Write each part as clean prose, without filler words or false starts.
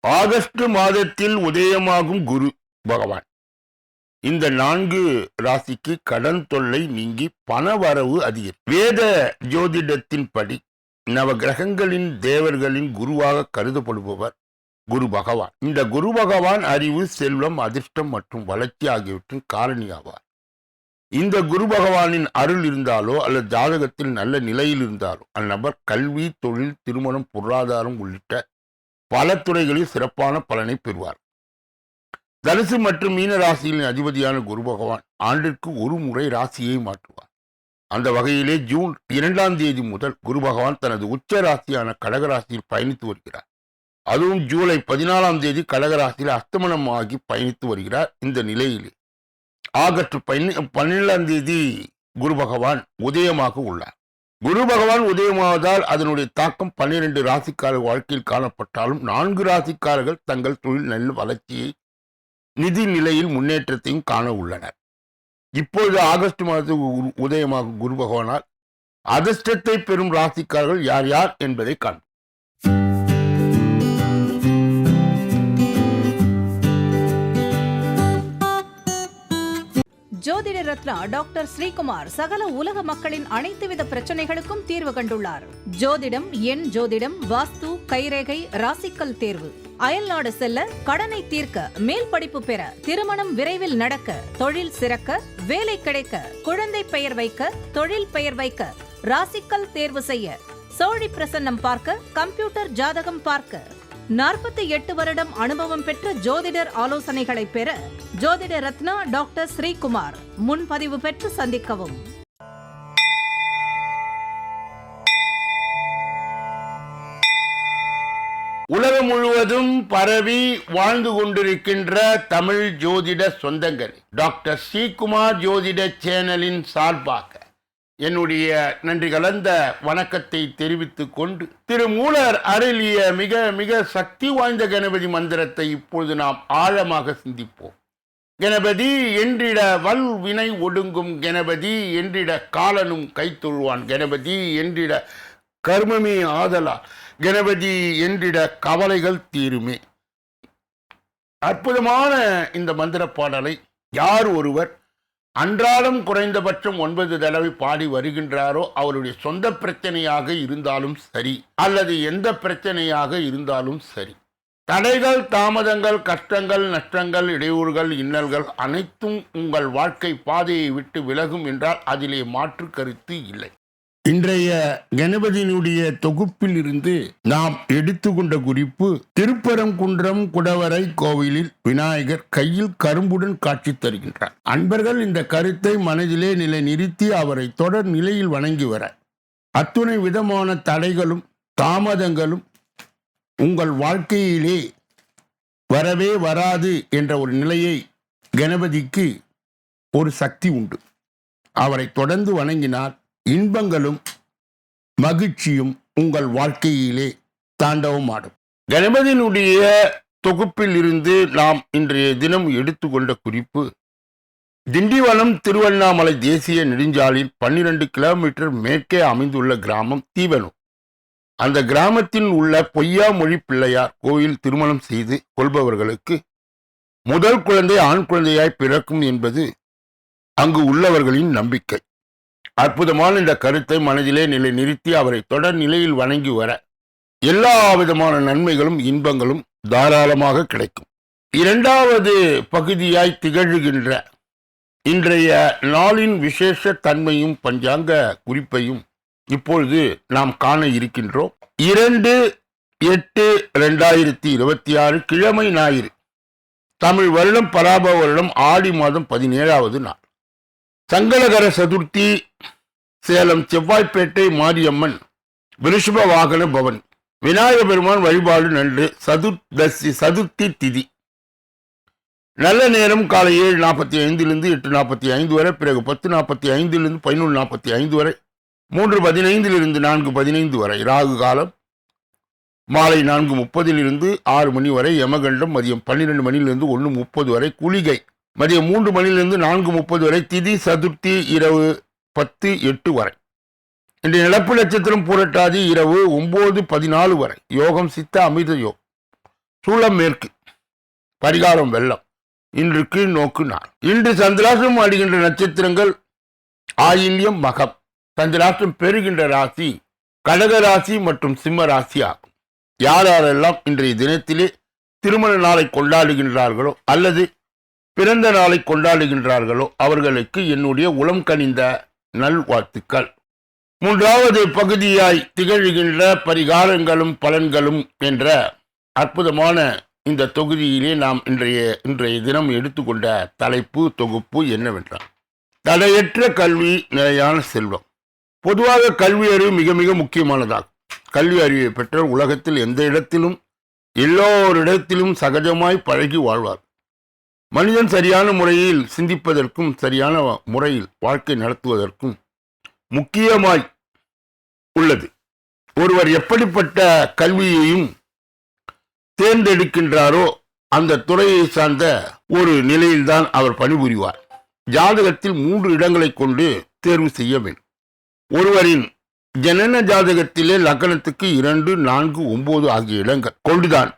August மாதத்தில் உதயமாகும் குரு பகவான் இந்த 4 ராசிக்கு கடன் தொல்லை நீங்கி பண வரவு அதிகரிக்கும். வேத ஜோதிடத்தின்படி நவ கிரகங்களின் தேவர்களின் குருவாக கருதப்படுபவர் குரு பகவான். இந்த குரு பகவான் அறிவு, செல்வம், அதிர்ஷ்டம் மற்றும் வளர்ச்சி ஆகியவற்றின் காரணியாவார். இந்த குரு பகவானின் அருள் இருந்தாலோ அல்லது ஜாதகத்தில் நல்ல நிலையில் இருந்தாலோ அந்நபர் கல்வி, தொழில், திருமணம், பொருளாதாரம் உள்ளிட்ட பல துறைகளில் சிறப்பான பலனை பெறுவார். தனுசு மற்றும் மீன ராசியின் அதிபதியான குரு பகவான் ஆண்டிற்கு ஒரு முறை ராசியை மாற்றுவார். அந்த வகையிலே ஜூன் 2ஆம் தேதி முதல் குரு பகவான் தனது உச்ச ராசியான கடகராசியில் பயணித்து வருகிறார். அதுவும் ஜூலை 14ஆம் தேதி கடகராசியில் அஸ்தமனமாகி பயணித்து வருகிறார். இந்த நிலையிலே ஆகஸ்ட் 12ஆம் தேதி குரு பகவான் உதயமாக உள்ளார். குரு பகவான் உதயமாவதால் அதனுடைய தாக்கம் 12 ராசிக்காரர் வாழ்க்கையில் காணப்பட்டாலும் 4 ராசிக்காரர்கள் தங்கள் தொழில் நல்ல வளர்ச்சியை, நிதி நிலையில் முன்னேற்றத்தையும் காண உள்ளனர். இப்பொழுது ஆகஸ்ட் மாதத்தில் உதயமாகும் குரு பகவானால் அதிர்ஷ்டத்தை பெறும் ராசிக்காரர்கள் யார் யார் என்பதை காண்போம். ஜோதிட ரத்னா டாக்டர் ஸ்ரீகுமார் சகல உலக மக்களின் அனைத்து வித பிரச்சனைகளுக்கும் தீர்வு கண்டுள்ளார். ஜோதிடம், எண் ஜோதிடம், வாஸ்து, கைரேகை, ராசிக்கல் தேர்வு, அயல்நாடு செல்ல, கடனை தீர்க்க, மேல் படிப்பு பெற, திருமணம் விரைவில் நடக்க, தொழில் சிறக்க, வேலை கிடைக்க, குழந்தை பெயர் வைக்க, தொழில் பெயர் வைக்க, ராசிக்கல் தேர்வு செய்ய, சோழி பிரசன்னம் பார்க்க, கம்ப்யூட்டர் ஜாதகம் பார்க்க, 48 வருடம் அனுபவம் பெற்ற ஜோதிடர் ஆலோசனைகளை பெற ஜோதிட ரத்னா டாக்டர் ஸ்ரீகுமார். முன்பதிவு பெற்று சந்திக்கவும். உலகம் முழுவதும் பரவி வாழ்ந்து கொண்டிருக்கின்ற தமிழ் ஜோதிட சொந்தங்கள், டாக்டர் ஸ்ரீகுமார் ஜோதிட சேனலின் சார்பாக என்னுடைய நன்றி கலந்த வணக்கத்தை தெரிவித்துக் கொண்டு, திருமூலர் அருளிய மிக மிக சக்தி வாய்ந்த கணபதி மந்திரத்தை இப்பொழுது நாம் ஆழமாக சிந்திப்போம். கணபதி என்றிட வல் வினை ஒடுங்கும், கணபதி என்றிட காலனும் கைத்தொழுவான், கணபதி என்றிட கர்மமே ஆதலா, கணபதி என்றிட கவலைகள் தீருமே. அற்புதமான இந்த மந்திர பாடலை யார் ஒருவர் அன்றாடம் குறைந்தபட்சம் 9 தடவை பாடி வருகின்றாரோ அவருடைய சொந்த பிரச்சனையாக இருந்தாலும் சரி, அல்லது எந்த பிரச்சனையாக இருந்தாலும் சரி, தடைகள், தாமதங்கள், கஷ்டங்கள், நஷ்டங்கள், இடையூறுகள், இன்னல்கள் அனைத்தும் உங்கள் வாழ்க்கை பாதையை விட்டு விலகும் என்றால் அதிலே மாற்று கருத்து இல்லை. இன்றைய கணபதியினுடைய தொகுப்பில் இருந்து நாம் எடுத்துக்கொண்ட குறிப்பு, திருப்பரங்குன்றம் குடவரை கோவிலில் விநாயகர் கையில் கரும்புடன் காட்சி தருகின்றார். அன்பர்கள் இந்த கருத்தை மனதிலே நிலை நிறுத்தி அவரை தொடர் நிலையில் வணங்கி வர அத்துணை விதமான தடைகளும் தாமதங்களும் உங்கள் வாழ்க்கையிலே வரவே வராது என்ற ஒரு நிலையை, கணபதிக்கு ஒரு சக்தி உண்டு. அவரை தொடர்ந்து வணங்கினால் இன்பங்களும் மகிழ்ச்சியும் உங்கள் வாழ்க்கையிலே தாண்டவமாடும். கணபதியினுடைய தொகுப்பில் இருந்து நாம் இன்றைய தினம் எடுத்துக்கொண்ட குறிப்பு, திண்டிவனம் திருவண்ணாமலை தேசிய நெடுஞ்சாலையில் 12 கிலோமீட்டர் மேற்கே அமைந்துள்ள கிராமம் தீவனூர். அந்த கிராமத்தில் உள்ள பொய்யாமொழி பிள்ளையார் கோயில் திருமணம் செய்து கொள்பவர்களுக்கு முதல் குழந்தை ஆண் குழந்தையாய் பிறக்கும் என்பது அங்கு உள்ளவர்களின் நம்பிக்கை. அற்புதமான இந்த கருத்தை மனதிலே நிலை நிறுத்தி அவரை தொடர் நிலையில் வணங்கி வர எல்லா விதமான நன்மைகளும் இன்பங்களும் தாராளமாக கிடைக்கும். 2வது பகுதியாய் திகழ்கின்ற இன்றைய நாளின் விசேஷ தன்மையும் பஞ்சாங்க குறிப்பையும் இப்பொழுது நாம் காண இருக்கின்றோம். 2/8/2026 கிழமை ஞாயிறு, தமிழ் வருடம் பராபவ வருடம் ஆடி மாதம் 17வது நாள், சங்கடகர சதுர்த்தி, சேலம் செவ்வாய்ப்பேட்டை மாரியம்மன் விருஷப வாகன பவன், விநாயக பெருமான் வழிபாடு நன்று, சதுர்த்தி திதி. நல்ல நேரம் காலை 7:45 8:45 வரை, பிறகு 10:45 11:45 வரை, 3:15 4:15 வரை. ராகு காலம் மாலை 4:30 6 மணி வரை, யமகண்டம் மதியம் 12 மணியிலிருந்து 1:30 வரை, குளிகை மதியம் 3 மணியிலிருந்து 4:30 வரை, திதி சதுர்த்தி இரவு 10:08 வரை. இன்றைய நடப்பு நட்சத்திரம் பூரட்டாதி இரவு 9:14 வரை. யோகம் சித்த அமிர்த யோகம். சூளம் மேற்கு, பரிகாரம் வெள்ளம். இன்று கீழ் நோக்கு நாள். இன்று சந்திராஷ்டிரம் ஆடுகின்ற நட்சத்திரங்கள் ஆயில்யம், மகம். சந்திராஷ்டிரம் பெறுகின்ற ராசி கடக ராசி மற்றும் சிம்ம ராசி ஆகும். யாரெல்லாம் இன்றைய தினத்திலே திருமண நாளை கொண்டாடுகின்றார்களோ அல்லது பிறந்த நாளை கொண்டாடுகின்றார்களோ அவர்களுக்கு என்னுடைய உளம் கனிந்த நல்வாழ்த்துக்கள். மூன்றாவது பகுதியாய் திகழ்கின்ற பரிகாரங்களும் பலன்களும் என்ற அற்புதமான இந்த தொகுதியிலே நாம் இன்றைய தினம் எடுத்துக்கொண்ட தலைப்பு தொகுப்பு என்னவென்றால் தடையற்ற கல்வி, நிலையான செல்வம். பொதுவாக கல்வி அறிவு மிக மிக முக்கியமானதாகும். கல்வி அறிவை பெற்ற உலகத்தில் எந்த இடத்திலும் எல்லோரிடத்திலும் சகஜமாய் பழகி வாழ்வார். மனிதன் சரியான முறையில் சிந்திப்பதற்கும் சரியான முறையில் வாழ்க்கை நடத்துவதற்கும் முக்கியமாய் உள்ளது. ஒருவர் எப்படிப்பட்ட கல்வியையும் தேர்ந்தெடுக்கின்றாரோ அந்த துறையை சார்ந்த ஒரு நிலையில்தான் அவர் பணிபுரிவார். ஜாதகத்தில் 3 இடங்களை கொண்டு தேர்வு செய்ய வேண்டும். ஒருவரின் ஜனன ஜாதகத்திலே லக்னத்துக்கு 2, 4, 9 ஆகிய இடங்கள் கொண்டுதான்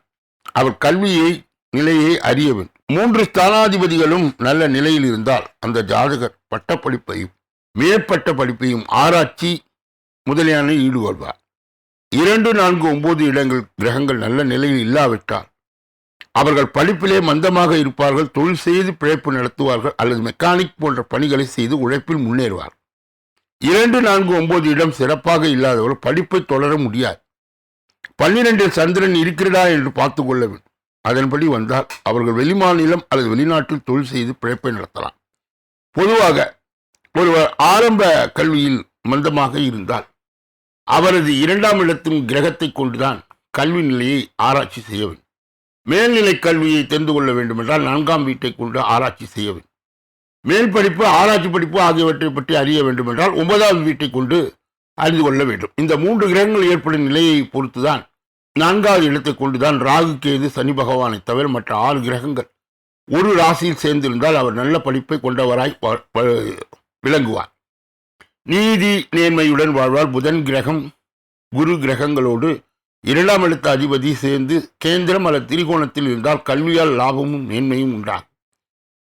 அவர் கல்வியை நிலையை அறிய வேண்டும். 3 ஸ்தானாதிபதிகளும் நல்ல நிலையில் இருந்தால் அந்த ஜாதகர் பட்டப்படிப்பையும் மேற்பட்ட படிப்பையும் ஆராய்ச்சி முதலியான ஈடுபடுவார். 2, 4, 9 இடங்கள் கிரகங்கள் நல்ல நிலையில் இல்லாவிட்டால் அவர்கள் படிப்பிலே மந்தமாக இருப்பார்கள். தொழில் செய்து பிழைப்பு நடத்துவார்கள் அல்லது மெக்கானிக் போன்ற பணிகளை செய்து உழைப்பில் முன்னேறுவார். 2, 4, 9 இடம் சிறப்பாக இல்லாதவர்கள் படிப்பை தொடர முடியாது. 12 சந்திரன் இருக்கிறதா என்று பார்த்து கொள்ள வேண்டும். அதன்படி வந்தால் அவர்கள் வெளிமாநிலம் அல்லது வெளிநாட்டில் தொழில் செய்து பிழைப்பை நடத்தலாம். பொதுவாக ஒருவர் ஆரம்ப கல்வியில் மந்தமாக இருந்தால் அவரது 2ஆம் இடத்தின் கிரகத்தை கொண்டுதான் கல்வி நிலையை ஆராய்ச்சி செய்ய வேண்டும். மேல்நிலை கல்வியை தெரிந்து கொள்ள வேண்டும் என்றால் 4ஆம் வீட்டை கொண்டு ஆராய்ச்சி செய்ய வேண்டும். மேல் படிப்பு, ஆராய்ச்சி படிப்பு ஆகியவற்றை பற்றி அறிய வேண்டும் என்றால் 9ஆம் வீட்டை கொண்டு அறிந்து கொள்ள வேண்டும். இந்த 3 கிரகங்கள் ஏற்படும் நிலையை பொறுத்துதான் 4ஆவது இடத்தை கொண்டுதான் ராகு, கேது, சனி பகவானை தவிர மற்ற 6 கிரகங்கள் ஒரு ராசியில் சேர்ந்திருந்தால் அவர் நல்ல படிப்பை கொண்டவராய் விளங்குவார். நீதி நேர்மையுடன் வாழ்வார். புதன் கிரகம் குரு கிரகங்களோடு 2ஆம் இடத்து அதிபதி சேர்ந்து கேந்திரம் அல்லது திரிகோணத்தில் இருந்தால் கல்வியால் லாபமும் மேன்மையும் உண்டாகும்.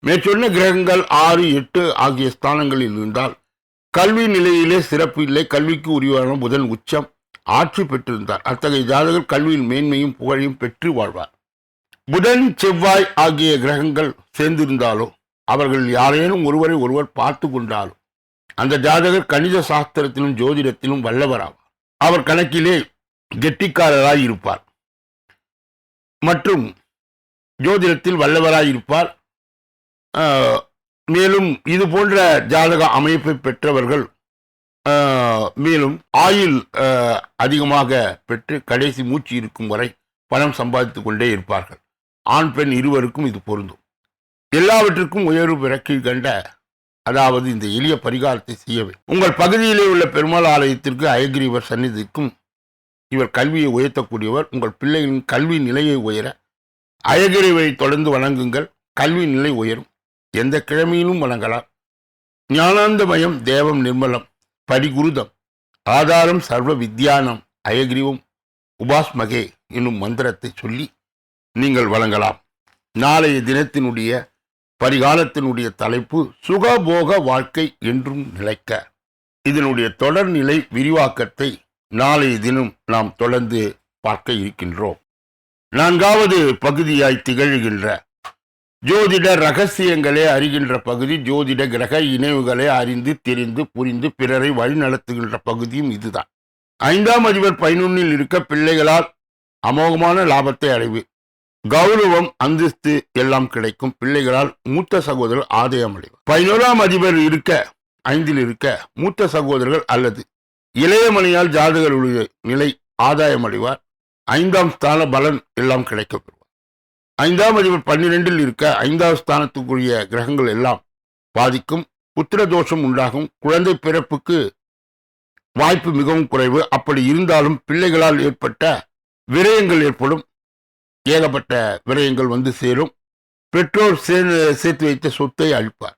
மேற்சொன்ன கிரகங்கள் 6, 8 ஆகிய ஸ்தானங்களில் இருந்தால் கல்வி நிலையிலே சிறப்பு இல்லை. கல்விக்கு உரியவான புதன் உச்சம் ஆட்சி பெற்றிருந்தார். அத்தகைய ஜாதகர் கல்வியில் மேன்மையும் புகழையும் பெற்று வாழ்வார். புதன், செவ்வாய் ஆகிய கிரகங்கள் சேர்ந்திருந்தாலோ அவர்கள் யாரேனும் ஒருவர் பார்த்து கொண்டாலும் அந்த ஜாதகர் கணித சாஸ்திரத்திலும் ஜோதிடத்திலும் வல்லவராவார். அவர் கணக்கிலே கெட்டிக்காரராய் இருப்பார் மற்றும் ஜோதிடத்தில் வல்லவராய் இருப்பார். மேலும் இது போன்ற ஜாதக அமைப்பை பெற்றவர்கள் மேலும் ஆயுள் அதிகமாக பெற்று கடைசி மூச்சு இருக்கும் வரை பணம் சம்பாதித்துக் கொண்டே இருப்பார்கள். ஆண் பெண் இருவருக்கும் இது பொருந்தும். எல்லாவற்றுக்கும் உயர்வு பிறக்கி கண்ட அதாவது இந்த எளிய பரிகாரத்தை செய்யவே உங்கள் பகுதியிலே உள்ள பெருமாள் ஆலயத்திற்கு அயகிரிவர் சந்நிதிக்கும் இவர் கல்வியை உயர்த்தக்கூடியவர். உங்கள் பிள்ளைகளின் கல்வி நிலையை உயர அயகிரிவை தொடர்ந்து வணங்குங்கள். கல்வி நிலை உயரும். எந்த கிழமையிலும் வணங்கலாம். ஞானாந்தமயம் தேவம் நிர்மலம் பரிகுருதம் ஆதாரம் சர்வ வித்யானம் அயகிரிவம் உபாஸ்மகே என்னும் மந்திரத்தை சொல்லி நீங்கள் வழங்கலாம். நாளைய தினத்தினுடைய பரிகாலத்தினுடைய தலைப்பு சுகபோக வாழ்க்கை என்றும் நிலைக்க. இதனுடைய தொடர்நிலை விரிவாக்கத்தை நாளைய தினம் நாம் தொடர்ந்து பார்க்க இருக்கின்றோம். 4வது பகுதியாய் திகழ்கின்ற ஜோதிட ரகசியங்களே அறிகின்ற பகுதி. ஜோதிட கிரக இணைவுகளை அறிந்து தெரிந்து புரிந்து பிறரை வழிநடத்துகின்ற பகுதியும் இதுதான். 5ஆம் அதிபர் 11இல் இருக்க பிள்ளைகளால் அமோகமான லாபத்தை அடைவு. கௌரவம், அந்தஸ்து எல்லாம் கிடைக்கும். பிள்ளைகளால் மூத்த சகோதரர் ஆதாயம் அடைவார். 11ஆம் அதிபர் இருக்க 5இல் இருக்க மூத்த சகோதரர்கள் அல்லது இளையமணியால் ஜாதகருடைய நிலை ஆதாயம் அடைவார். 5ஆம் ஸ்தான பலன் எல்லாம் கிடைக்கப்பெறுவார். 5ஆம் அதிபர் 12இல் இருக்க 5ஆவது ஸ்தானத்துக்குரிய கிரகங்கள் எல்லாம் பாதிக்கும். புத்திர தோஷம் உண்டாகும். குழந்தை பிறப்புக்கு வாய்ப்பு மிகவும் குறைவு. அப்படி இருந்தாலும் பிள்ளைகளால் ஏற்பட்ட விரயங்கள் ஏற்படும். ஏகப்பட்ட விரயங்கள் வந்து சேரும். பெற்றோர் சேர்த்து வைத்த சொத்தை அளிப்பார்.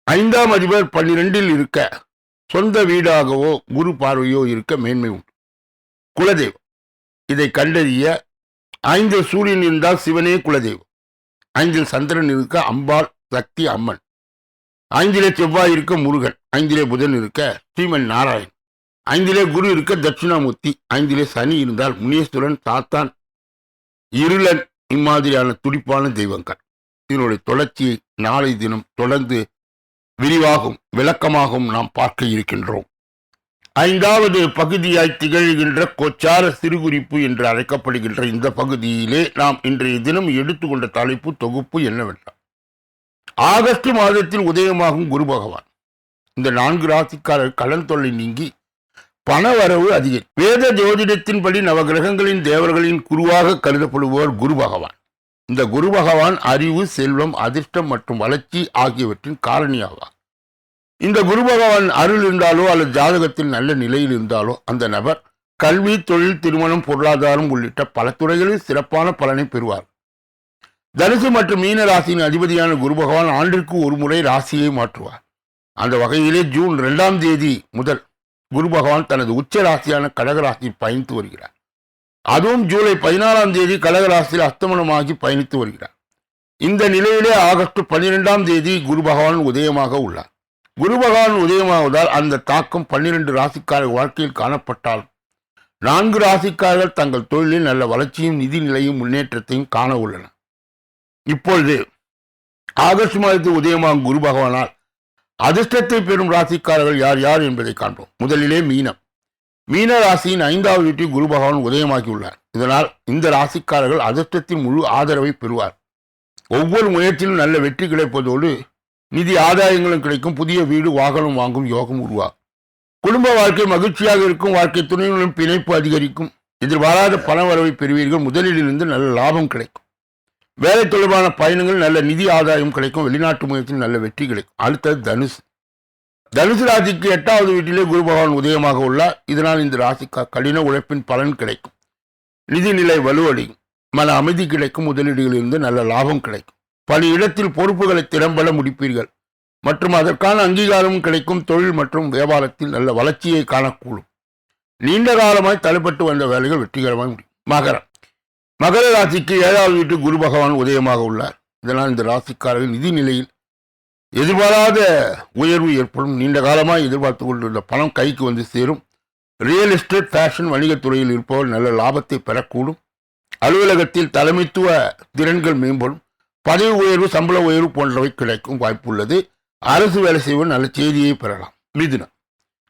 5ஆம் அதிபர் 12இல் இருக்க சொந்த வீடாகவோ குரு பார்வையோ இருக்க மேன்மை உண்டு. குலதெய்வம் இதை கண்டறிய 5 சூரியன் இருந்தால் சிவனே குலதெய்வம். 5 சந்திரன் இருக்க அம்பாள் சக்தி அம்மன். 5 செவ்வாய் இருக்க முருகன். 5 புதன் இருக்க ஸ்ரீமன் நாராயண். 5 குரு இருக்க தட்சிணாமூர்த்தி. 5 சனி இருந்தால் முனீஸ்வரன், சாத்தான், இருளன், இம்மாதிரியான துடிப்பான தெய்வங்கள். இதனுடைய தொடர்ச்சியை நாளை தினம் தொடர்ந்து விரிவாகவும் விளக்கமாகவும் நாம் பார்க்க இருக்கின்றோம். 5வது பகுதியாய் திகழ்கின்ற கோச்சார சிறுகுறிப்பு என்று அழைக்கப்படுகின்ற இந்த பகுதியிலே நாம் இன்றைய தினம் எடுத்துக்கொண்ட தலைப்பு தொகுப்பு என்னவென்றால், ஆகஸ்ட் மாதத்தில் உதயமாகும் குரு பகவான் இந்த 4 ராசிக்காரர் கடன் தொல்லை நீங்கி பணவரவு அதிகம். வேத ஜோதிடத்தின்படி நவகிரகங்களின் தேவர்களின் குருவாக கருதப்படுபவர் குரு பகவான். இந்த குரு பகவான் அறிவு, செல்வம், அதிர்ஷ்டம் மற்றும் வளர்ச்சி ஆகியவற்றின் காரணியாவார். இந்த குரு பகவான் அருள் இருந்தாலோ அல்லது ஜாதகத்தில் நல்ல நிலையில் இருந்தாலோ அந்த நபர் கல்வி, தொழில், திருமணம், பொருளாதாரம் உள்ளிட்ட பல துறைகளில் சிறப்பான பலனை பெறுவார். தனுசு மற்றும் மீன ராசியின் அதிபதியான குரு பகவான் ஆண்டிற்கு ஒரு முறை ராசியை மாற்றுவார். அந்த வகையிலே ஜூன் 2ஆம் தேதி முதல் குரு பகவான் தனது உச்ச ராசியான கடகராசியில் பயணித்து வருகிறார். அதுவும் ஜூலை 14ஆம் தேதி கடகராசியில் அஸ்தமனமாகி பயணித்து வருகிறார். இந்த நிலையிலே ஆகஸ்ட் 12ஆம் தேதி குரு பகவான் உதயமாக உள்ளார். குரு பகவான் உதயமாவதால் அந்த தாக்கம் 12 ராசிக்காரர் வாழ்க்கையில் காணப்பட்டால் 4 ராசிக்காரர்கள் தங்கள் தொழிலில் நல்ல வளர்ச்சியும் நிதி நிலையும் முன்னேற்றத்தையும் காண உள்ளனர். இப்பொழுது ஆகஸ்ட் மாதத்தில் உதயமாகும் குரு பகவானால் அதிர்ஷ்டத்தை பெறும் ராசிக்காரர்கள் யார் யார் என்பதை காண்போம். முதலிலே மீனம். மீன ராசியின் 5வது வீட்டில் குரு பகவான் உதயமாகியுள்ளார். இதனால் இந்த ராசிக்காரர்கள் அதிர்ஷ்டத்தின் முழு ஆதரவை பெறுவார். ஒவ்வொரு முயற்சியிலும் நல்ல வெற்றி கிடைப்பதோடு நிதி ஆதாயங்களும் கிடைக்கும். புதிய வீடு, வாகனம் வாங்கும் யோகம் உருவாகும். குடும்ப வாழ்க்கை மகிழ்ச்சியாக இருக்கும். வாழ்க்கை துணையுடன் பிணைப்பு அதிகரிக்கும். எதிர்பாராத பண வரவை பெறுவீர்கள். முதலீடிலிருந்து நல்ல லாபம் கிடைக்கும். வேலை தொடர்பான பயணங்கள் நல்ல நிதி ஆதாயம் கிடைக்கும். வெளிநாட்டு முயற்சியில் நல்ல வெற்றி கிடைக்கும். அடுத்தது தனுசு. தனுசு ராசிக்கு 8வது வீட்டிலே குரு பகவான் உதயமாக உள்ளார். இதனால் இந்த ராசிக்கு கடின உழைப்பின் பலன் கிடைக்கும். நிதிநிலை வலுவடையும். மன அமைதி கிடைக்கும். முதலீடுகளிலிருந்து நல்ல லாபம் கிடைக்கும். பல இடத்தில் பொறுப்புகளை திறம்பட முடிப்பீர்கள் மற்றும் அதற்கான அங்கீகாரமும் கிடைக்கும். தொழில் மற்றும் வியாபாரத்தில் நல்ல வளர்ச்சியை காணக்கூடும். நீண்ட காலமாய் தடைப்பட்டு வந்த வேலைகள் வெற்றிகரமாக முடியும். மகரம். மகர ராசிக்கு 7வது வீட்டில் குரு பகவான் உதயமாக உள்ளார். இதனால் இந்த ராசிக்காரர்கள் நிதி நிலையில் எதிர்பாராத உயர்வு ஏற்படும். நீண்ட காலமாக எதிர்பார்த்து கொண்டிருந்த பணம் கைக்கு வந்து சேரும். ரியல் எஸ்டேட், ஃபேஷன், வணிகத்துறையில் இருப்பவர் நல்ல லாபத்தை பெறக்கூடும். அலுவலகத்தில் தலைமைத்துவ திறன்கள் மேம்படும். பதவி உயர்வு, சம்பள உயர்வு போன்றவை கிடைக்கும் வாய்ப்புள்ளது. அரசு வேலை செய்வோர் நல்ல செய்தியை பெறலாம். மிதுனம்.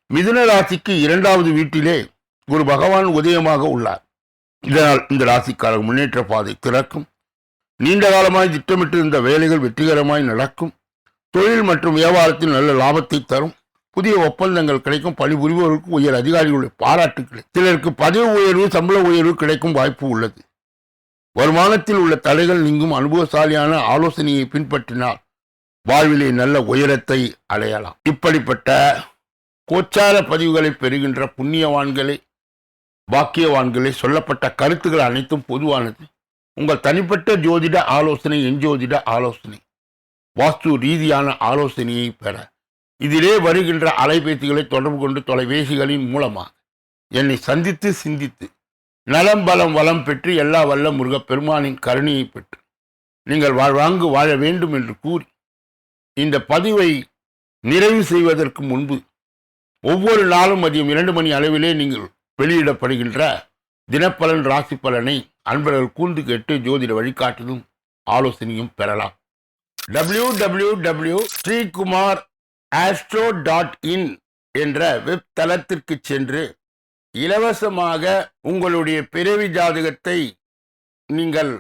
மிதுன ராசிக்கு 2வது வீட்டிலே குரு பகவான் உதயமாக உள்ளார். இதனால் இந்த ராசிக்காரர் முன்னேற்ற பாதை திறக்கும். நீண்ட காலமாய் திட்டமிட்டு இருந்த வேலைகள் வெற்றிகரமாய் நடக்கும். தொழில் மற்றும் வியாபாரத்தில் நல்ல லாபத்தை தரும். புதிய ஒப்பந்தங்கள் கிடைக்கும். பணிபுரிபவர்களுக்கு உயர் அதிகாரிகளுடைய பாராட்டுக்களை, சிலருக்கு பதவி உயர்வு, சம்பள உயர்வு கிடைக்கும் வாய்ப்பு உள்ளது. வருமானத்தில் உள்ள தடைகள் நீங்கும். அனுபவசாலியான ஆலோசனையை பின்பற்றினால் வாழ்விலே நல்ல உயரத்தை அடையலாம். இப்படிப்பட்ட கோச்சார பதிவுகளை பெறுகின்ற புண்ணியவான்களே, பாக்கியவான்களே, சொல்லப்பட்ட கருத்துக்கள் அனைத்தும் பொதுவானது. உங்கள் தனிப்பட்ட ஜோதிட ஆலோசனை, எஞ்சோதிட ஆலோசனை, வாஸ்து ரீதியான ஆலோசனையை பெற இதிலே வருகின்ற அலைபேசிகளை தொடர்பு கொண்டு தொலைபேசிகளின் மூலமாக என்னை சந்தித்து சிந்தித்து நலம், பலம், வளம் பெற்று எல்லா வல்ல முருகப்பெருமானின் கருணையை பெற்று நீங்கள் வாழ்வாங்கு வாழ வேண்டும் என்று கூறி இந்த பதிவை நிறைவு செய்வதற்கு முன்பு ஒவ்வொரு நாளும் மதியம் 2 மணி அளவிலே நீங்கள் வெளியிடப்படுகின்ற தினப்பலன், ராசி பலனை அன்பர்கள் கூர்ந்து கேட்டு ஜோதிட வழிகாட்டிலும் ஆலோசனையும் பெறலாம். www.sreekumar.astro.in என்ற வெப் தளத்திற்கு சென்று இலவசமாக உங்களுடைய பிறவி ஜாதகத்தை நீங்கள்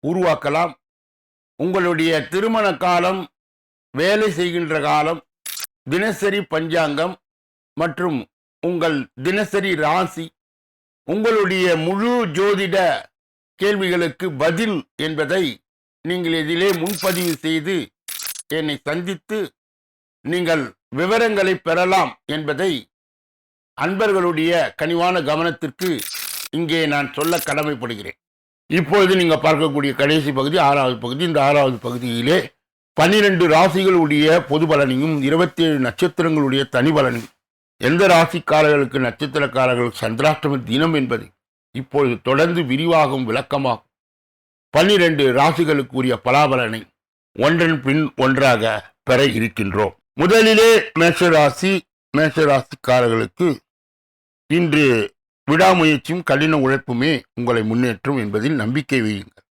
உருவாக்கலாம். உங்களுடைய திருமண காலம், வேலை செய்கின்ற காலம், தினசரி பஞ்சாங்கம் மற்றும் உங்கள் தினசரி ராசி, உங்களுடைய முழு ஜோதிட கேள்விகளுக்கு பதில் என்பதை நீங்கள் இதிலே முன்பதிவு செய்து என்னை சந்தித்து நீங்கள் விவரங்களை பெறலாம் என்பதை அன்பர்களுடைய கனிவான கவனத்திற்கு இங்கே நான் சொல்ல கடமைப்படுகிறேன். இப்பொழுது நீங்கள் பார்க்கக்கூடிய கடைசி பகுதி 6வது பகுதி. இந்த 6வது பகுதியிலே 12 ராசிகளுடைய பொது பலனையும் 27 நட்சத்திரங்களுடைய தனி பலனையும், எந்த ராசிக்காரர்களுக்கு நட்சத்திரக்காரர்களுக்கு சந்திராஷ்டம தினம் என்பதை இப்பொழுது தொடர்ந்து விரிவாகும் விளக்கமாகும் 12 ராசிகளுக்குரிய பலாபலனை ஒன்றன் பின் ஒன்றாக பெற இருக்கின்றோம். முதலிலே மேஷராசிக்காரர்களுக்கு இன்று விடாமுயற்சியும் கடின உழைப்புமே உங்களை முன்னேற்றும் என்பதில் நம்பிக்கை வையுங்கள்.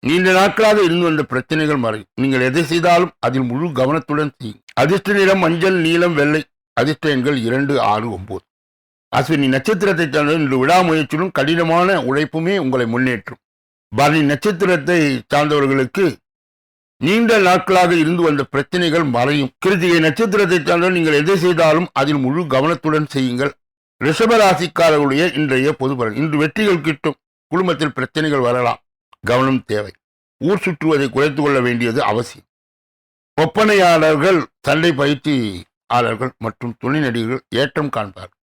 நீண்ட நாட்களாக இருந்து வந்த பிரச்சனைகள் மறையும். நீங்கள் எதை செய்தாலும் அதில் முழு கவனத்துடன் செய்யும். அதிர்ஷ்ட நிறம் மஞ்சள், நீலம், வெள்ளை. அதிர்ஷ்ட எண்கள் 2, 6, 9. அஸ்வினி நட்சத்திரத்தை சார்ந்த இன்று விடாமுயற்சியும் கடினமான உழைப்புமே உங்களை முன்னேற்றும். பரணி நட்சத்திரத்தை சார்ந்தவர்களுக்கு நீண்ட நாட்களாக இருந்து வந்த பிரச்சனைகள் மறையும். கிருத்திகை நட்சத்திரத்தை சார்ந்த நீங்கள் எதை செய்தாலும் அதில் முழு கவனத்துடன் செய்யுங்கள். ரிஷபராசிக்காரர்களுடைய இன்றைய பொதுபலன். இன்று வெற்றிகள் கிட்டும். குடும்பத்தில் பிரச்சனைகள் வரலாம், கவனம் தேவை. ஊர் சுற்றுவதை குறைத்துக் கொள்ள வேண்டியது அவசியம். ஒப்பனையாளர்கள், சண்டை பயிற்சியாளர்கள் மற்றும் துணை நடிகர்கள் ஏற்றம் காண்பார்கள்.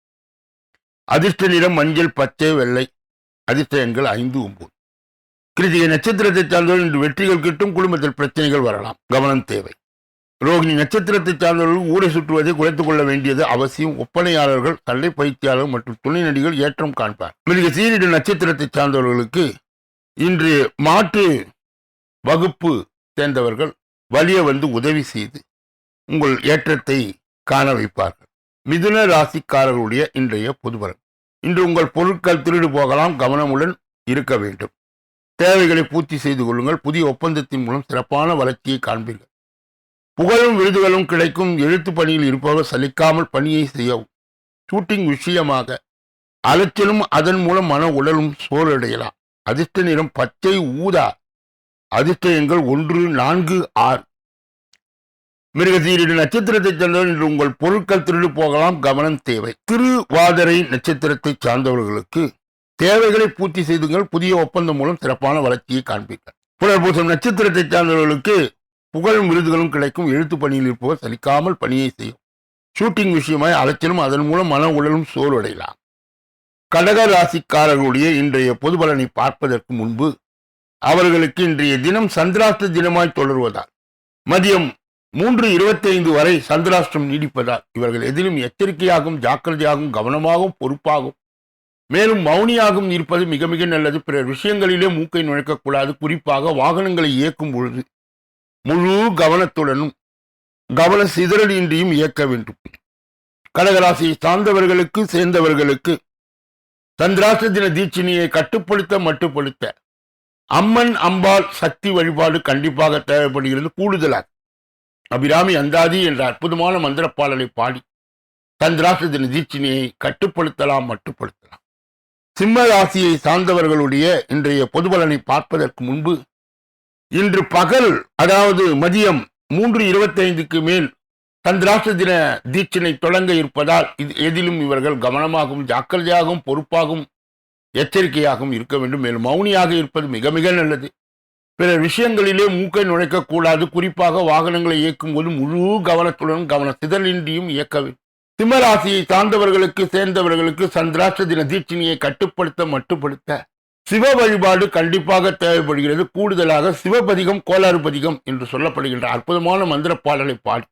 அதிர்ஷ்ட நிறம் மஞ்சள், பச்சை, வெள்ளை. அதிர்ஷ்ட எண்கள் 5, 9. கிருத்திகை நட்சத்திரத்தை சார்ந்தவர்கள் இன்று வெற்றிகள் கிட்டும். குடும்பத்தில் பிரச்சனைகள் வரலாம், கவனம் தேவை. ரோகிணி நட்சத்திரத்தை சார்ந்தவர்கள் ஊரை சுற்றுவதை குறைத்துக் கொள்ள வேண்டியது அவசியம். ஒப்பனையாளர்கள், சண்டை பயிற்சியாளர்கள் மற்றும் துணை நடிகர்கள் ஏற்றம் காண்பார். மிருக சீரிட நட்சத்திரத்தை சார்ந்தவர்களுக்கு இன்று மாற்று வகுப்பு சேர்ந்தவர்கள் வலிய வந்து உதவி செய்து உங்கள் ஏற்றத்தை காண வைப்பார்கள். மிதுன ராசிக்காரர்களுடைய இன்றைய பொதுபலன். இன்று உங்கள் பொருட்கள் திருடு போகலாம், கவனமுடன் இருக்க வேண்டும். தேவைகளை பூர்த்தி செய்து கொள்ளுங்கள். புதிய ஒப்பந்தத்தின் மூலம் சிறப்பான வளர்ச்சியை காண்பீர்கள். புகழும் விருதுகளும் கிடைக்கும். எழுத்து பணியில் இருப்பவர் சலிக்காமல் பணியை செய்யவும். ஷூட்டிங் விஷயமாக அலைச்சலும் அதன் மூலம் மன உடலும் சோர்வடையலாம். அதிர்ஷ்ட நிறம் பச்சை, ஊதா. அதிர்ஷ்ட எண்கள் 1, 4, 6. மிருகசீரிட நட்சத்திரத்தை சார்ந்தவர் இன்று உங்கள் பொருட்கள் திருடு போகலாம், கவனம் தேவை. திருவாதிரை நட்சத்திரத்தை சார்ந்தவர்களுக்கு தேவைகளை பூர்த்தி செய்துங்கள். புதிய ஒப்பந்தம் மூலம் சிறப்பான வளர்ச்சியை காண்பீர்கள். புனர்பூசம் நட்சத்திரத்தை சார்ந்தவர்களுக்கு புகழும் விருதுகளும் கிடைக்கும். எழுத்து பணியில் இருப்பவர் சலிக்காமல் பணியை செய்யும். ஷூட்டிங் விஷயமாய் அலைச்சலும் அதன் மூலம் மன உடலும் சோர்வடையலாம். கடக ராசிக்காரர்களுடைய இன்றைய பொதுபலனை பார்ப்பதற்கு முன்பு அவர்களுக்கு இன்றைய தினம் சந்திராஷ்ட தினமாய் தொடர்வதால் மதியம் 3:25 வரை சந்திராஷ்டிரம் நீடிப்பதால் இவர்கள் எதிலும் எச்சரிக்கையாகவும் ஜாக்கிரதையாகவும் கவனமாகவும் பொறுப்பாகவும் மேலும் மௌனியாகவும் இருப்பது மிக மிக நல்லது. பிறர் விஷயங்களிலே மூக்கை நுழைக்கக்கூடாது. குறிப்பாக வாகனங்களை இயக்கும் பொழுது முழு கவனத்துடனும் கவன சிதறலின்றியும் இயக்க வேண்டும். கடகராசியை சார்ந்தவர்களுக்கு சேர்ந்தவர்களுக்கு சந்திராஷ்ட தின தீட்சிணியை மட்டுப்படுத்த அம்மன் அம்பாள் சக்தி வழிபாடு கண்டிப்பாக தேவைப்படுகிறது. கூடுதலாக அபிராமி அந்தாதி என்ற அற்புதமான மந்திரப்பாடலை பாடி சந்திராஷ்ட தின தீட்சிணியை மட்டுப்படுத்தலாம். சிம்ம ராசியை சார்ந்தவர்களுடைய இன்றைய பொதுபலனை பார்ப்பதற்கு முன்பு இன்று பகல், அதாவது மதியம் 3:25க்கு மேல் சந்திராஷ்ட தின தீட்சணை தொடங்க இருப்பதால் எதிலும் இவர்கள் கவனமாகவும் ஜாக்கிரதையாகவும் பொறுப்பாகவும் எச்சரிக்கையாகவும் இருக்க வேண்டும். மேலும் மௌனியாக இருப்பது மிக மிக நல்லது. பிற விஷயங்களிலே மூக்கை நுழைக்கக்கூடாது. குறிப்பாக வாகனங்களை இயக்கும் போது முழு கவனத்துடன் கவன சிதறின்றியும் இயக்க வேண்டும். சிம்மராசியை சார்ந்தவர்களுக்கு சேர்ந்தவர்களுக்கு சந்திராஷ்ட தின தீட்சணியை மட்டுப்படுத்த சிவ வழிபாடு கண்டிப்பாக தேவைப்படுகிறது. கூடுதலாக சிவபதிகம், கோளாறு பதிகம் என்று சொல்லப்படுகின்ற அற்புதமான மந்திர பாடலை பாடி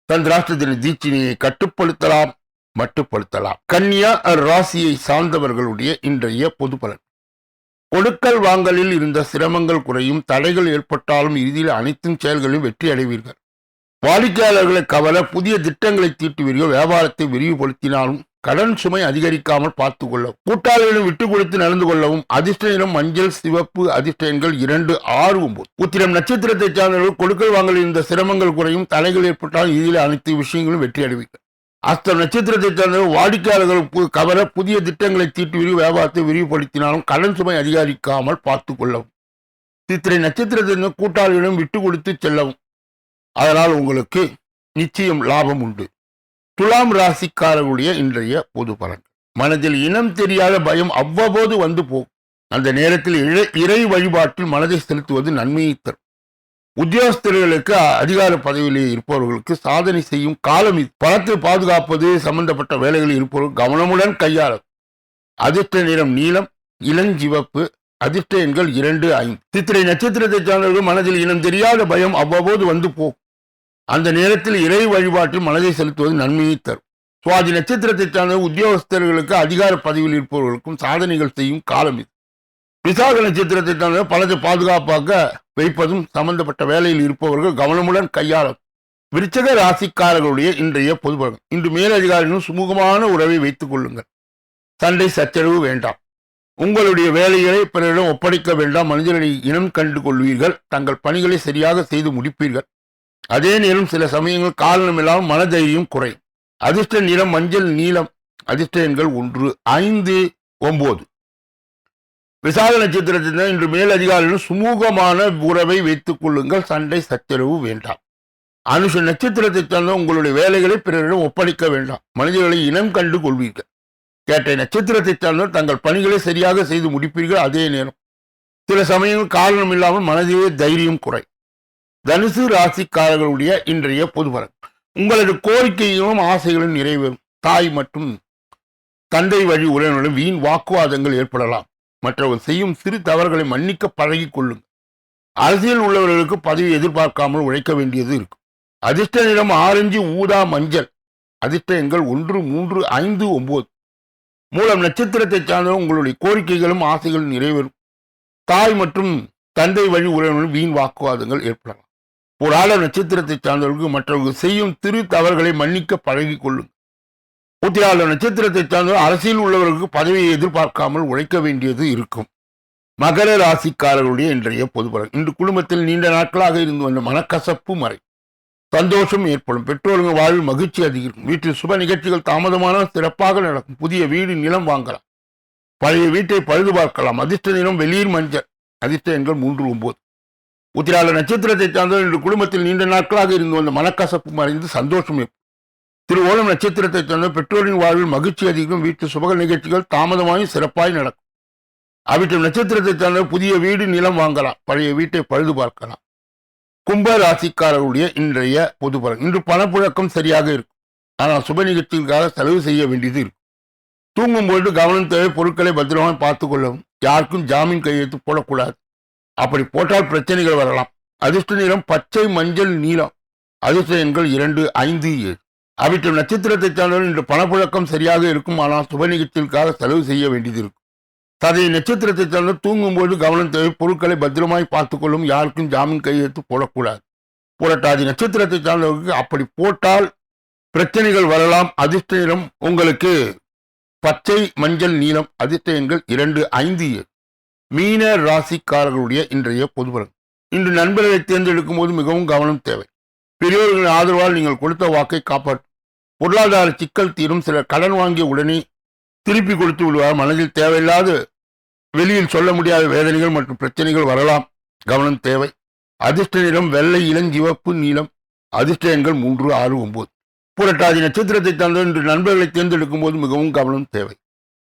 சந்திராஷ்ட தின தீட்சணியை மட்டுப்படுத்தலாம். கன்னியா ராசியை சார்ந்தவர்களுடைய இன்றைய பொதுபலன். கொடுக்கல் வாங்கலில் இருந்த சிரமங்கள் குறையும். தடைகள் ஏற்பட்டாலும் இறுதியில் அனைத்தும் செயல்களிலும் வெற்றி அடைவீர்கள். வாடிக்கையாளர்களை கவர புதிய திட்டங்களை தீட்டுவீர்கள். வியாபாரத்தை விரிவுபடுத்தினாலும் கடன் சுமை அதிகரிக்காமல் பார்த்துக் கொள்ளவும். கூட்டாளிகளும் விட்டுக் கொடுத்து நடந்து கொள்ளவும். அதிர்ஷ்ட நிறம் மஞ்சள், சிவப்பு. அதிர்ஷ்ட எண்கள் 2, 6, 9. உத்திரம் நட்சத்திரத்தை சார்ந்தவர்கள் கொடுக்கல் வாங்கலில் இருந்த சிரமங்கள் குறையும். தடைகள் ஏற்பட்டால் இதில் அனைத்து விஷயங்களும் வெற்றி அடைவீர்கள். அஸ்தம் நட்சத்திரத்தை சார்ந்தவர்கள் வாடிக்கையாளர்கள் கவர புதிய திட்டங்களை தீட்டுவீர்கள். வியாபாரத்தை விரிவுபடுத்தினாலும் கடன் சுமை அதிகரிக்காமல் பார்த்துக் கொள்ளவும். சித்திரை நட்சத்திரத்தின் கூட்டாளிகளும் விட்டுக் கொடுத்து செல்லவும். அதனால் உங்களுக்கு நிச்சயம் லாபம் உண்டு. துலாம் ராசிக்காரர்களுடைய இன்றைய பொது பலன். மனதில் இனம் தெரியாத பயம் அவ்வப்போது வந்து போகும். அந்த நேரத்தில் இறை வழிபாட்டில் மனதை செலுத்துவது நன்மையை தரும். உத்தியோகஸ்தர்களுக்கு அதிகார பதவியிலே இருப்பவர்களுக்கு சாதனை செய்யும் காலம் இது. பணத்தை பாதுகாப்பது சம்பந்தப்பட்ட வேலைகளில் இருப்பவர்கள் கவனமுடன் கையாளும். அதிர்ஷ்ட நிறம் நீலம், இளஞ்சிவப்பு. அதிர்ஷ்ட எண்கள் 2, 5. சித்திரை நட்சத்திரத்தை சார்ந்தவர்கள் மனதில் இனம் தெரியாத பயம் அவ்வப்போது வந்து போகும். அந்த நேரத்தில் இறை வழிபாட்டில் மனதை செலுத்துவது நன்மையை தரும். சுவாதி நட்சத்திரத்தை சார்ந்த உத்தியோகஸ்தர்களுக்கு அதிகார பதவியில் இருப்பவர்களுக்கும் சாதனைகள் செய்யும் காலம் இது. விசாக நட்சத்திரத்தை சார்ந்த பலத்தை பாதுகாப்பாக வைப்பதும் சம்பந்தப்பட்ட வேலையில் இருப்பவர்கள் கவனமுடன் கையாளும். விருச்சக ராசிக்காரர்களுடைய இன்றைய பொதுபலன். இன்று மேலதிகாரிகளும் சுமூகமான உறவை வைத்துக் கொள்ளுங்கள். சண்டை சச்சரவு வேண்டாம். உங்களுடைய வேலைகளை பிறரிடம் ஒப்படைக்க வேண்டாம். மனிதர்களை இனம் கண்டு கொள்வீர்கள். தங்கள் பணிகளை சரியாக செய்து முடிப்பீர்கள். அதே நேரம் சில சமயங்கள் காரணம் இல்லாமல் மனதைரியம் குறையும். அதிர்ஷ்ட நிறம் மஞ்சள் நீலம். அதிர்ஷ்ட எண்கள் 1, 5, 9. விசாக நட்சத்திரத்தினர் இன்று மேலதிகாரிகளும் சுமூகமான உறவை வைத்துக் கொள்ளுங்கள். சண்டை சச்சரவு வேண்டாம். அனுஷ நட்சத்திரத்தை சார்ந்த உங்களுடைய வேலைகளை பிறரிடம் ஒப்படைக்க வேண்டாம். மனிதர்களை இனம் கண்டு கொள்வீர்கள். கேட்டை நட்சத்திரத்தை சார்ந்தவர் தங்கள் பணிகளை சரியாக செய்து முடிப்பீர்கள். அதே நேரம் சில சமயங்கள் காரணம் இல்லாமல் மனதிலே தைரியம் குறை. தனுசு ராசிக்காரர்களுடைய இன்றைய பொதுபலன். உங்களது கோரிக்கைகளும் ஆசைகளும் நிறைவேறும். தாய் மற்றும் தந்தை வழி உறவினர்களும் வீண் வாக்குவாதங்கள் ஏற்படலாம். மற்றவர்கள் செய்யும் சிறு தவறுகளை மன்னிக்க பழகிக் கொள்ளுங்கள். அரசியல் உள்ளவர்களுக்கு பதவி எதிர்பார்க்காமல் உழைக்க வேண்டியது இருக்கும். அதிர்ஷ்ட நிறம் ஆரஞ்சு, ஊதா, மஞ்சள். அதிர்ஷ்ட எண்கள் 1, 3, 5, 9. மூலம் நட்சத்திரத்தை சார்ந்த உங்களுடைய கோரிக்கைகளும் ஆசைகளும் நிறைவேறும். தாய் மற்றும் தந்தை வழி உறவினர்கள் வீண் வாக்குவாதங்கள் ஏற்படலாம். புராட நட்சத்திரத்தை சார்ந்தவர்களுக்கு மற்றவர்கள் செய்யும் திரு தவறுகளை மன்னிக்க பழகிக் கொள்ளுங்கள். உத்திராட நட்சத்திரத்தை சார்ந்தவர் அரசியல் உள்ளவர்களுக்கு பதவியை எதிர்பார்க்காமல் உழைக்க வேண்டியது இருக்கும். மகர ராசிக்காரர்களுடைய இன்றைய பொதுபலன். இன்று குடும்பத்தில் நீண்ட நாட்களாக இருந்து வந்த மனக்கசப்பு மறை. சந்தோஷம் ஏற்படும். பெற்றோர்கள் வாழ்வில் மகிழ்ச்சி அதிகரிக்கும். வீட்டில் சுப நிகழ்ச்சிகள் தாமதமான சிறப்பாக நடக்கும். புதிய வீடு நிலம் வாங்கலாம். பழைய வீட்டை பழுது பார்க்கலாம். அதிர்ஷ்ட நிறம் வெளிர் மஞ்சள். அதிர்ஷ்ட எண்கள் 3, 9. உத்திராட நட்சத்திரத்தை சார்ந்தவர் இன்று குடும்பத்தில் நீண்ட நாட்களாக இருந்து வந்த மனக்கசப்பு மறைந்து சந்தோஷம் ஏற்படும். திருவோணம் நட்சத்திரத்தை சார்ந்தவர் பெற்றோரின் வாழ்வில் மகிழ்ச்சி அதிகம். வீட்டு சுப நிகழ்ச்சிகள் தாமதமாகி சிறப்பாய் நடக்கும். அவிட்டம் நட்சத்திரத்தை சார்ந்தவர் புதிய வீடு நிலம் வாங்கலாம். பழைய வீட்டை பழுது பார்க்கலாம். கும்ப ராசிக்காரர்களுடைய இன்றைய பொதுபலன். இன்று பணப்புழக்கம் சரியாக இருக்கும். ஆனால் சுப நிகழ்ச்சிகளுக்காக செலவு செய்ய வேண்டியது இருக்கும். தூங்கும்போது கவனம் தேவை. பொருட்களை பத்திரமாக பார்த்துக் கொள்ளவும். யாருக்கும் ஜாமீன் கையெழுத்து போடக்கூடாது. அப்படி போட்டால் பிரச்சனைகள் வரலாம். அதிர்ஷ்ட நிறம் பச்சை, மஞ்சள், நீலம். அதிர்ஷ்ட எண்கள் 2, 5, 7. அவிட்டம் நட்சத்திரத்தை சார்ந்தவர்கள் இன்று பணப்புழக்கம் சரியாக இருக்கும். ஆனால் சுப நிகழ்ச்சிகளுக்காக செலவு செய்ய வேண்டியது இருக்கும். சதய நட்சத்திரத்தை சார்ந்த தூங்கும்போது கவனம் தேவை. பொருட்களை பத்திரமாய் பார்த்துக் கொள்ளும். யாருக்கும் ஜாமீன் கையெழுத்து போடக்கூடாது. புரட்டாதி நட்சத்திரத்தை சார்ந்தவர்களுக்கு அப்படி போட்டால் பிரச்சனைகள் வரலாம். அதிர்ஷ்ட நிறம் உங்களுக்கு பச்சை, மஞ்சள், நீலம். அதிர்ஷ்ட எண்கள் 2, 5, 7. மீன ராசிக்காரர்களுடைய இன்றைய பொதுபலன். இன்று நண்பர்களை தேர்ந்தெடுக்கும் போது மிகவும் கவனம் தேவை. பெரியோர்களின் ஆதரவால் நீங்கள் கொடுத்த வாக்கை காப்பாற்றும். பொருளாதார சிக்கல் தீரும். சிலர் கடன் வாங்கிய உடனே திருப்பி கொடுத்து விடுவார். மனதில் தேவையில்லாத வெளியில் சொல்ல முடியாத வேதனைகள் மற்றும் பிரச்சனைகள் வரலாம். கவனம் தேவை. அதிர்ஷ்ட நிறம் வெள்ளை, இளஞ்சிவப்பு, நீலம். அதிர்ஷ்ட எண்கள் 3, 6, 9. புரட்டாதி நட்சத்திரத்தை சார்ந்த இன்று நண்பர்களை தேர்ந்தெடுக்கும் போது மிகவும் கவனம் தேவை.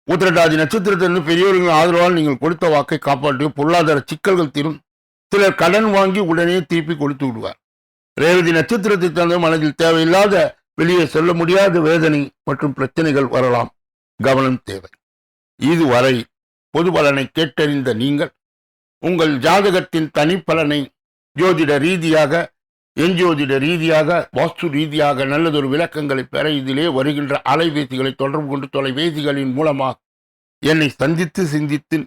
உத்திரட்டாதி நட்சத்திரத்திலிருந்து பெரியோர்களின் ஆதரவால் நீங்கள் கொடுத்த வாக்கை காப்பாற்றி பொருளாதார சிக்கல்கள் தீரும். சிலர் கடன் வாங்கி உடனே திருப்பி கொடுத்து விடுவார். ரேவதி நட்சத்திரத்தை சார்ந்த மனதில் தேவையில்லாத வெளியே சொல்ல முடியாத வேதனை மற்றும் பிரச்சனைகள் வரலாம். கவனம் தேவை. இதுவரை பொது பலனை கேட்டறிந்த நீங்கள் உங்கள் ஜாதகத்தின் தனிப்பலனை ஜோதிட ரீதியாக, எஞ்சோதிட ரீதியாக, வாஸ்து ரீதியாக நல்லதொரு விளக்கங்களை பெற இதிலே வருகின்ற அலைபேசிகளை தொடர்பு கொண்டு தொலைபேசிகளின் மூலமாக என்னை சந்தித்து சிந்தித்து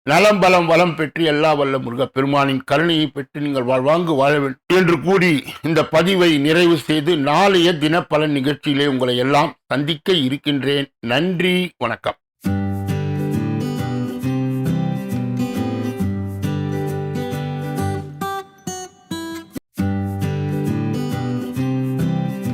நலம் பலம் வளம் பெற்று எல்லா வல்ல முருகப் பெருமானின் கருணையை பெற்று நீங்கள் வாழ்வாங்கு வாழ வேண்டும் என்று கூறி இந்த பதிவை நிறைவு செய்து நாளைய தினப்பலன் நிகழ்ச்சியிலே உங்களை எல்லாம் சந்திக்க இருக்கின்றேன். நன்றி, வணக்கம்.